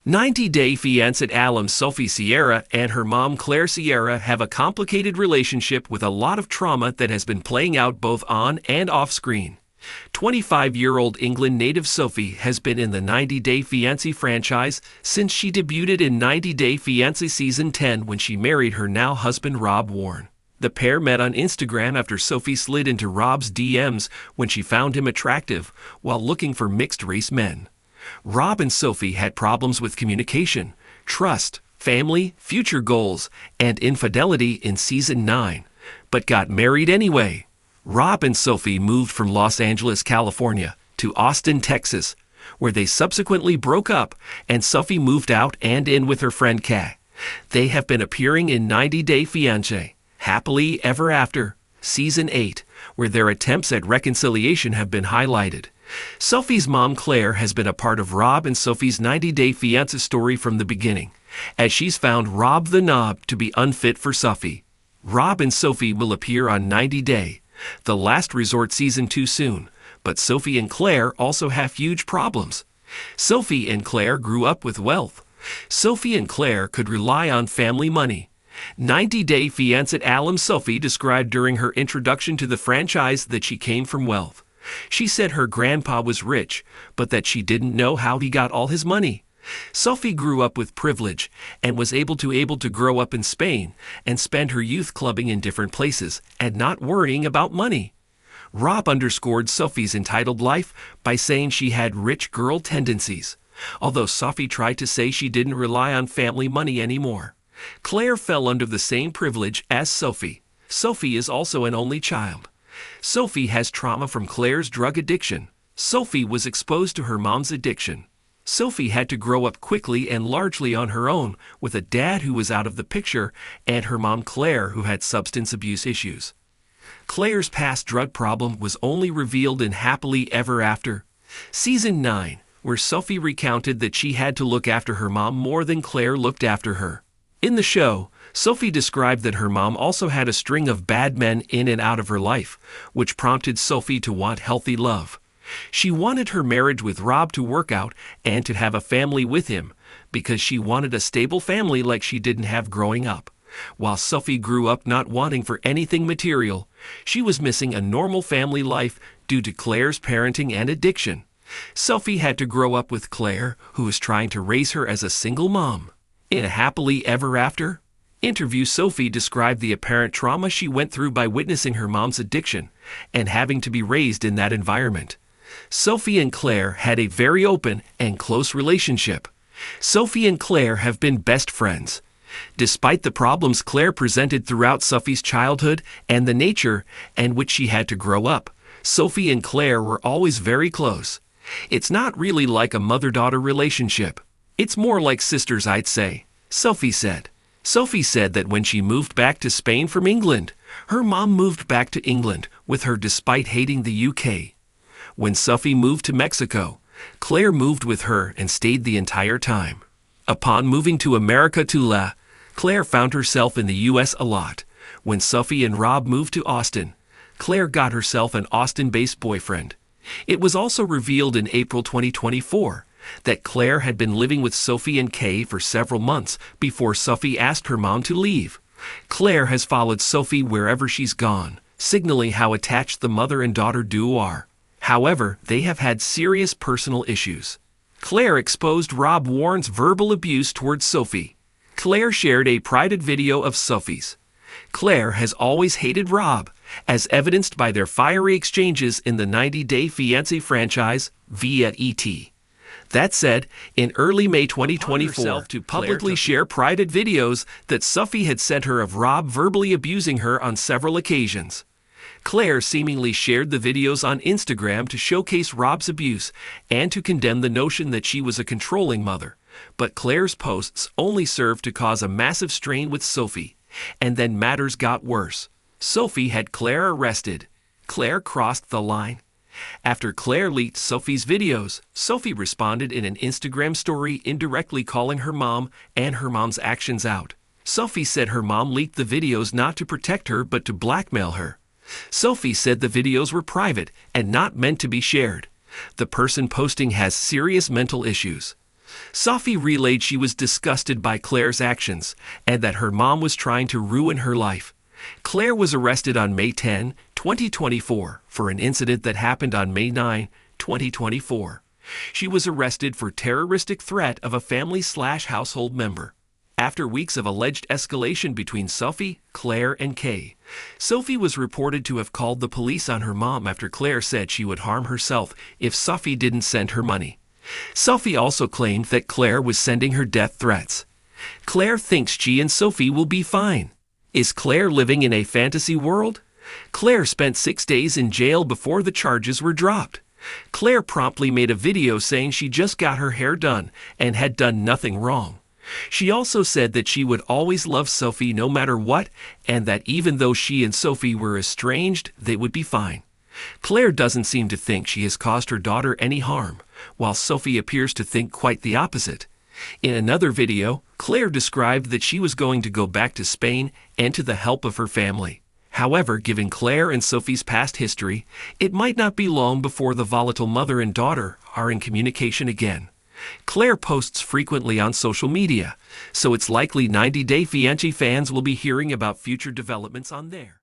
90-day fiancé alum Sophie Sierra and her mom Claire Sierra have a complicated relationship with a lot of trauma that has been playing out both on and off screen. 25-year-old England native Sophie has been in the 90-Day Fiancé franchise since she debuted in 90-Day Fiancé Season 10 when she married her now husband Rob Warren. The pair met on Instagram after Sophie slid into Rob's DMs when she found him attractive while looking for mixed-race men. Rob and Sophie had problems with communication, trust, family, future goals, and infidelity in Season 9, but got married anyway. Rob and Sophie moved from Los Angeles, California, to Austin, Texas, where they subsequently broke up and Sophie moved out and in with her friend Kay. They have been appearing in 90-Day Fiancé, Happily Ever After, Season 8, where their attempts at reconciliation have been highlighted. Sophie's mom Claire has been a part of Rob and Sophie's 90-Day Fiancé story from the beginning, as she's found Rob the Knob to be unfit for Sophie. Rob and Sophie will appear on 90-Day, The Last Resort Season 2 soon, but Sophie and Claire also have huge problems. Sophie and Claire grew up with wealth. Sophie and Claire could rely on family money. 90-Day Fiancé alum Sophie described during her introduction to the franchise that she came from wealth. She said her grandpa was rich, but that she didn't know how he got all his money. Sophie grew up with privilege and was able to grow up in Spain and spend her youth clubbing in different places and not worrying about money. Rob underscored Sophie's entitled life by saying she had rich girl tendencies, although Sophie tried to say she didn't rely on family money anymore. Claire fell under the same privilege as Sophie. Sophie is also an only child. Sophie has trauma from Claire's drug addiction. Sophie was exposed to her mom's addiction. Sophie had to grow up quickly and largely on her own with a dad who was out of the picture and her mom Claire who had substance abuse issues. Claire's past drug problem was only revealed in Happily Ever After, Season 9, where Sophie recounted that she had to look after her mom more than Claire looked after her. In the show, Sophie described that her mom also had a string of bad men in and out of her life, which prompted Sophie to want healthy love. She wanted her marriage with Rob to work out and to have a family with him, because she wanted a stable family like she didn't have growing up. While Sophie grew up not wanting for anything material, she was missing a normal family life due to Claire's parenting and addiction. Sophie had to grow up with Claire, who was trying to raise her as a single mom. In a Happily Ever After interview, Sophie described the apparent trauma she went through by witnessing her mom's addiction and having to be raised in that environment. Sophie and Claire had a very open and close relationship. Sophie and Claire have been best friends. Despite the problems Claire presented throughout Sophie's childhood and the nature in which she had to grow up, Sophie and Claire were always very close. It's not really like a mother-daughter relationship. It's more like sisters, I'd say, Sophie said. Sophie said that when she moved back to Spain from England, her mom moved back to England with her despite hating the UK. When Sophie moved to Mexico, Claire moved with her and stayed the entire time. Upon moving to America Claire found herself in the US a lot. When Sophie and Rob moved to Austin, Claire got herself an Austin-based boyfriend. It was also revealed in April 2024 that Claire had been living with Sophie and Kay for several months before Sophie asked her mom to leave. Claire has followed Sophie wherever she's gone, signaling how attached the mother and daughter duo are. However, they have had serious personal issues. Claire exposed Rob Warren's verbal abuse towards Sophie. Claire shared a private video of Sophie's. Claire has always hated Rob, as evidenced by their fiery exchanges in the 90-Day Fiancé franchise via ET. That said, in early May 2024, to publicly share private videos that Sophie had sent her of Rob verbally abusing her on several occasions. Claire seemingly shared the videos on Instagram to showcase Rob's abuse and to condemn the notion that she was a controlling mother. But Claire's posts only served to cause a massive strain with Sophie, and then matters got worse. Sophie had Claire arrested. Claire crossed the line. After Claire leaked Sophie's videos, Sophie responded in an Instagram story indirectly calling her mom and her mom's actions out. Sophie said her mom leaked the videos not to protect her but to blackmail her. Sophie said the videos were private and not meant to be shared. The person posting has serious mental issues. Sophie relayed she was disgusted by Claire's actions and that her mom was trying to ruin her life. Claire was arrested on May 10, 2024, for an incident that happened on May 9, 2024. She was arrested for terroristic threat of a family/household member. After weeks of alleged escalation between Sophie, Claire, and Kay, Sophie was reported to have called the police on her mom after Claire said she would harm herself if Sophie didn't send her money. Sophie also claimed that Claire was sending her death threats. Claire thinks she and Sophie will be fine. Is Claire living in a fantasy world? Claire spent 6 days in jail before the charges were dropped. Claire promptly made a video saying she just got her hair done and had done nothing wrong. She also said that she would always love Sophie no matter what, and that even though she and Sophie were estranged, they would be fine. Claire doesn't seem to think she has caused her daughter any harm, while Sophie appears to think quite the opposite. In another video, Claire described that she was going to go back to Spain and to the help of her family. However, given Claire and Sophie's past history, it might not be long before the volatile mother and daughter are in communication again. Claire posts frequently on social media, so it's likely 90 Day Fiancé fans will be hearing about future developments on there.